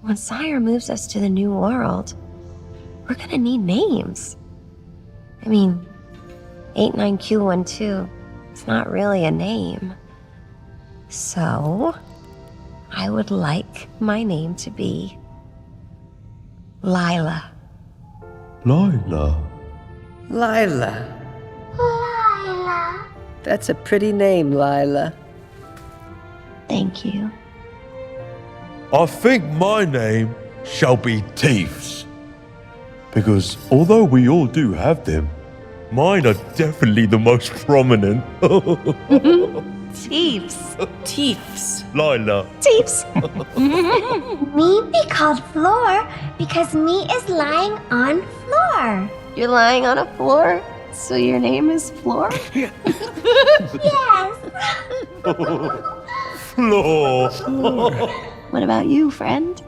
when Sire moves us to the new world, we're gonna need names. I mean, 89Q12, it's not really a name. So, I would like my name to be Lila. Lila. Lila. Lila. That's a pretty name, Lila. Thank you. I think my name shall be Teefs. Because although we all do have them, mine are definitely the most prominent. Teeps. Teefs. Lila. Teeps. Me be called Floor because me is lying on floor. You're lying on a floor, so your name is Floor? Yes. Floor. What about you, friend?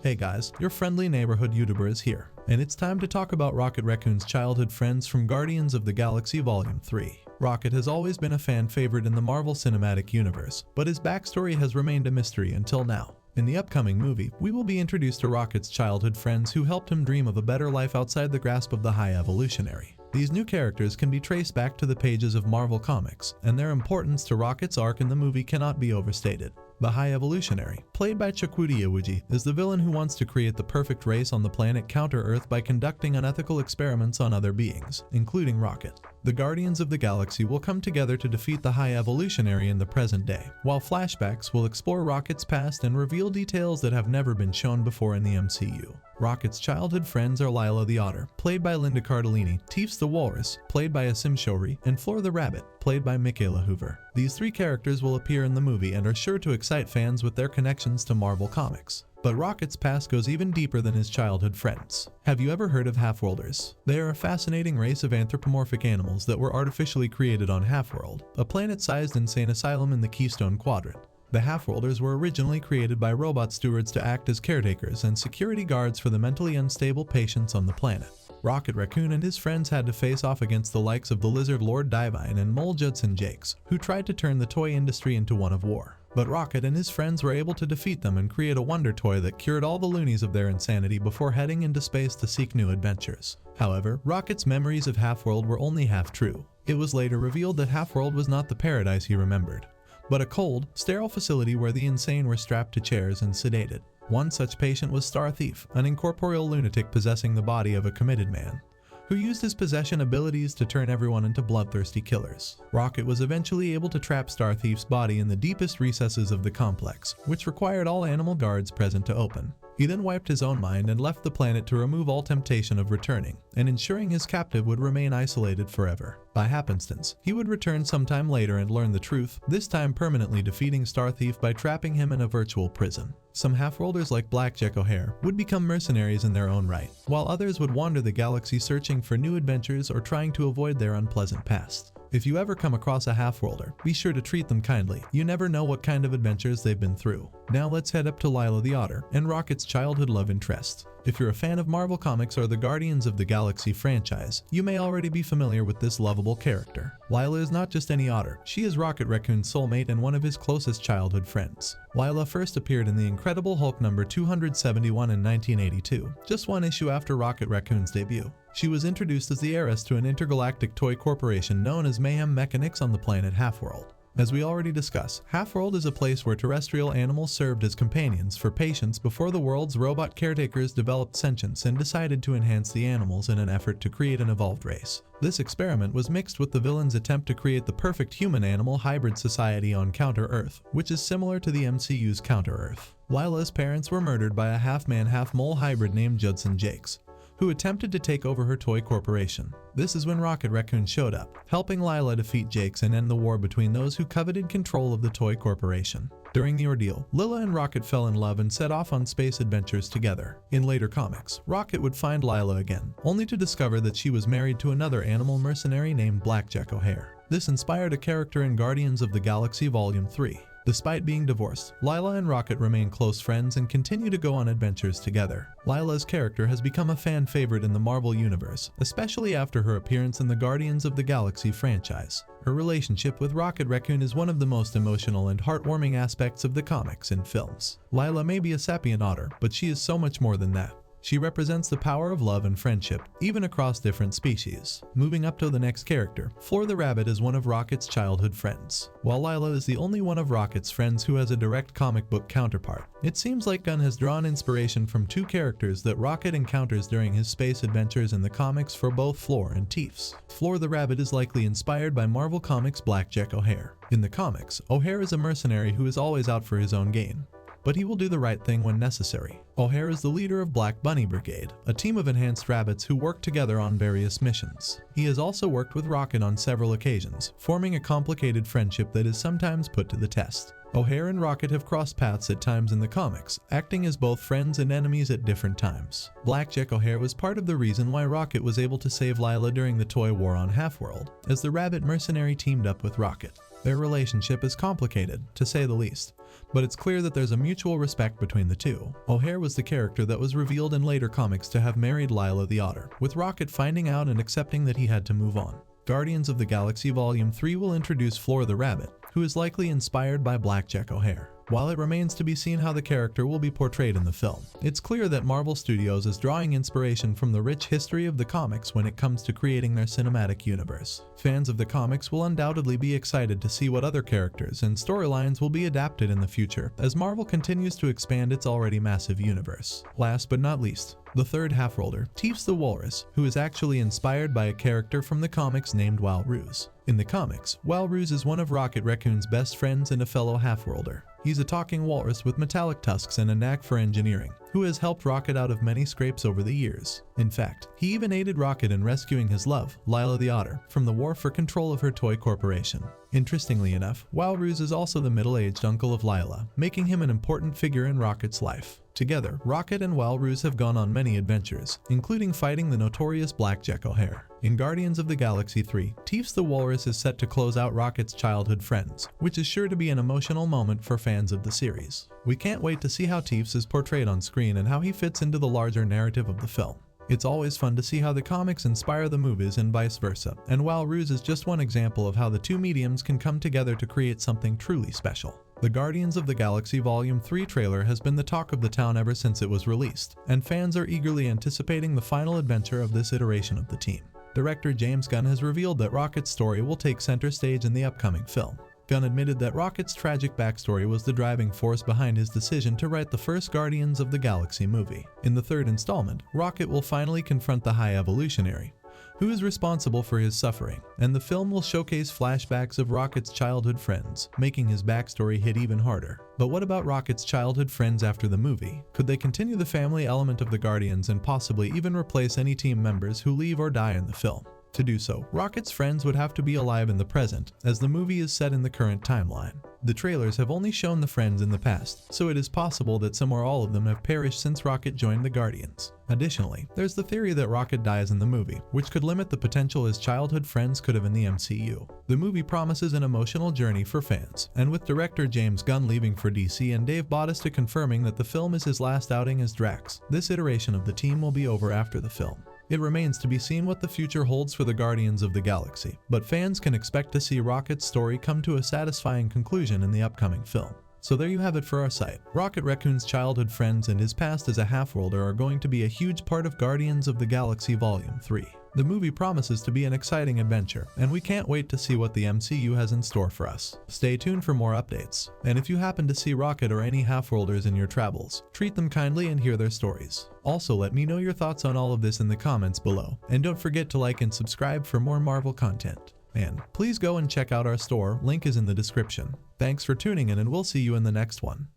Hey guys, your friendly neighborhood YouTuber is here, and it's time to talk about Rocket Raccoon's childhood friends from Guardians of the Galaxy Volume 3. Rocket has always been a fan favorite in the Marvel Cinematic Universe, but his backstory has remained a mystery until now. In the upcoming movie, we will be introduced to Rocket's childhood friends who helped him dream of a better life outside the grasp of the High Evolutionary. These new characters can be traced back to the pages of Marvel Comics, and their importance to Rocket's arc in the movie cannot be overstated. The High Evolutionary, played by Chukwudi Iwuji, is the villain who wants to create the perfect race on the planet Counter-Earth by conducting unethical experiments on other beings, including Rocket. The Guardians of the Galaxy will come together to defeat the High Evolutionary in the present day, while flashbacks will explore Rocket's past and reveal details that have never been shown before in the MCU. Rocket's childhood friends are Lila the Otter, played by Linda Cardellini, Teefs the Walrus, played by Asim Shori, and Floor the Rabbit, played by Michaela Hoover. These three characters will appear in the movie and are sure to excite fans with their connections to Marvel Comics. But Rocket's past goes even deeper than his childhood friends. Have you ever heard of Half-Worlders? They are a fascinating race of anthropomorphic animals that were artificially created on Half-World, a planet-sized insane asylum in the Keystone Quadrant. The Half-Worlders were originally created by robot stewards to act as caretakers and security guards for the mentally unstable patients on the planet. Rocket Raccoon and his friends had to face off against the likes of the Lizard Lord Divine and Mole Judson Jakes, who tried to turn the toy industry into one of war. But Rocket and his friends were able to defeat them and create a wonder toy that cured all the loonies of their insanity before heading into space to seek new adventures. However, Rocket's memories of Half-World were only half true. It was later revealed that Half-World was not the paradise he remembered, but a cold, sterile facility where the insane were strapped to chairs and sedated. One such patient was Star Thief, an incorporeal lunatic possessing the body of a committed man, who used his possession abilities to turn everyone into bloodthirsty killers. Rocket was eventually able to trap Star Thief's body in the deepest recesses of the complex, which required all animal guards present to open. He then wiped his own mind and left the planet to remove all temptation of returning, and ensuring his captive would remain isolated forever. By happenstance, he would return sometime later and learn the truth, this time permanently defeating Star Thief by trapping him in a virtual prison. Some Half-Worlders like Blackjack O'Hare would become mercenaries in their own right, while others would wander the galaxy searching for new adventures or trying to avoid their unpleasant past. If you ever come across a Half-Worlder, be sure to treat them kindly. You never know what kind of adventures they've been through. Now let's head up to Lila the Otter and Rocket's childhood love interest. If you're a fan of Marvel Comics or the Guardians of the Galaxy franchise, you may already be familiar with this lovable character. Lila is not just any otter, she is Rocket Raccoon's soulmate and one of his closest childhood friends. Lila first appeared in the Incredible Hulk number 271 in 1982, just one issue after Rocket Raccoon's debut. She was introduced as the heiress to an intergalactic toy corporation known as Mayhem Mechanics on the planet Half-World. As we already discussed, Half-World is a place where terrestrial animals served as companions for patients before the world's robot caretakers developed sentience and decided to enhance the animals in an effort to create an evolved race. This experiment was mixed with the villain's attempt to create the perfect human-animal hybrid society on Counter-Earth, which is similar to the MCU's Counter-Earth. Lila's parents were murdered by a half-man, half-mole hybrid named Judson Jakes, who attempted to take over her toy corporation. This is when Rocket Raccoon showed up, helping Lila defeat Jakes and end the war between those who coveted control of the toy corporation. During the ordeal, Lila and Rocket fell in love and set off on space adventures together. In later comics, Rocket would find Lila again, only to discover that she was married to another animal mercenary named Blackjack O'Hare. This inspired a character in Guardians of the Galaxy Volume 3. Despite being divorced, Lila and Rocket remain close friends and continue to go on adventures together. Lila's character has become a fan favorite in the Marvel Universe, especially after her appearance in the Guardians of the Galaxy franchise. Her relationship with Rocket Raccoon is one of the most emotional and heartwarming aspects of the comics and films. Lila may be a sapient otter, but she is so much more than that. She represents the power of love and friendship, even across different species. Moving up to the next character, Floor the Rabbit is one of Rocket's childhood friends. While Lila is the only one of Rocket's friends who has a direct comic book counterpart, it seems like Gunn has drawn inspiration from two characters that Rocket encounters during his space adventures in the comics for both Floor and Teefs. Floor the Rabbit is likely inspired by Marvel Comics' Blackjack O'Hare. In the comics, O'Hare is a mercenary who is always out for his own gain, but he will do the right thing when necessary. O'Hare is the leader of Black Bunny Brigade, a team of enhanced rabbits who work together on various missions. He has also worked with Rocket on several occasions, forming a complicated friendship that is sometimes put to the test. O'Hare and Rocket have crossed paths at times in the comics, acting as both friends and enemies at different times. Blackjack O'Hare was part of the reason why Rocket was able to save Lila during the toy war on Half-World, as the rabbit mercenary teamed up with Rocket. Their relationship is complicated, to say the least, but it's clear that there's a mutual respect between the two. O'Hare was the character that was revealed in later comics to have married Lila the Otter, with Rocket finding out and accepting that he had to move on. Guardians of the Galaxy Volume 3 will introduce Floor the Rabbit, who is likely inspired by Blackjack O'Hare. While it remains to be seen how the character will be portrayed in the film, it's clear that Marvel Studios is drawing inspiration from the rich history of the comics when it comes to creating their cinematic universe. Fans of the comics will undoubtedly be excited to see what other characters and storylines will be adapted in the future as Marvel continues to expand its already massive universe. Last but not least, the third half-worlder, Teefs the Walrus, who is actually inspired by a character from the comics named Walrus. In the comics, Walrus is one of Rocket Raccoon's best friends and a fellow half-worlder. He's a talking walrus with metallic tusks and a knack for engineering, who has helped Rocket out of many scrapes over the years. In fact, he even aided Rocket in rescuing his love, Lila the Otter, from the war for control of her toy corporation. Interestingly enough, Walrus is also the middle-aged uncle of Lila, making him an important figure in Rocket's life. Together, Rocket and Walrus have gone on many adventures, including fighting the notorious Blackjack O'Hare. In Guardians of the Galaxy 3, Teefs the Walrus is set to close out Rocket's childhood friends, which is sure to be an emotional moment for fans of the series. We can't wait to see how Teefs is portrayed on screen and how he fits into the larger narrative of the film. It's always fun to see how the comics inspire the movies and vice versa, and Walrus is just one example of how the two mediums can come together to create something truly special. The Guardians of the Galaxy Volume 3 trailer has been the talk of the town ever since it was released, and fans are eagerly anticipating the final adventure of this iteration of the team. Director James Gunn has revealed that Rocket's story will take center stage in the upcoming film. Gunn admitted that Rocket's tragic backstory was the driving force behind his decision to write the first Guardians of the Galaxy movie. In the third installment, Rocket will finally confront the High Evolutionary, who is responsible for his suffering, and the film will showcase flashbacks of Rocket's childhood friends, making his backstory hit even harder. But what about Rocket's childhood friends after the movie? Could they continue the family element of the Guardians and possibly even replace any team members who leave or die in the film? To do so, Rocket's friends would have to be alive in the present, as the movie is set in the current timeline. The trailers have only shown the friends in the past, so it is possible that some or all of them have perished since Rocket joined the Guardians. Additionally, there's the theory that Rocket dies in the movie, which could limit the potential his childhood friends could have in the MCU. The movie promises an emotional journey for fans, and with director James Gunn leaving for DC and Dave Bautista confirming that the film is his last outing as Drax, this iteration of the team will be over after the film. It remains to be seen what the future holds for the Guardians of the Galaxy, but fans can expect to see Rocket's story come to a satisfying conclusion in the upcoming film. So there you have it for our site. Rocket Raccoon's childhood friends and his past as a half-worlder are going to be a huge part of Guardians of the Galaxy Volume 3. The movie promises to be an exciting adventure, and we can't wait to see what the MCU has in store for us. Stay tuned for more updates, and if you happen to see Rocket or any half-worlders in your travels, treat them kindly and hear their stories. Also, let me know your thoughts on all of this in the comments below, and don't forget to like and subscribe for more Marvel content. And please go and check out our store, link is in the description. Thanks for tuning in, and we'll see you in the next one.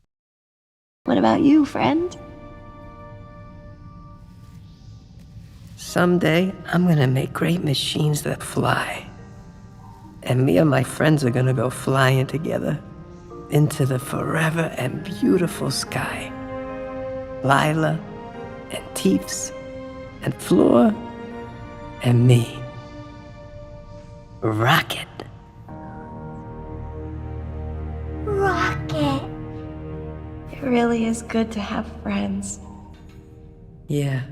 What about you, friend? Someday, I'm gonna make great machines that fly. And me and my friends are gonna go flying together into the forever and beautiful sky. Lila, and Teefs, and Floor, and me. Rocket. Rocket. It really is good to have friends. Yeah,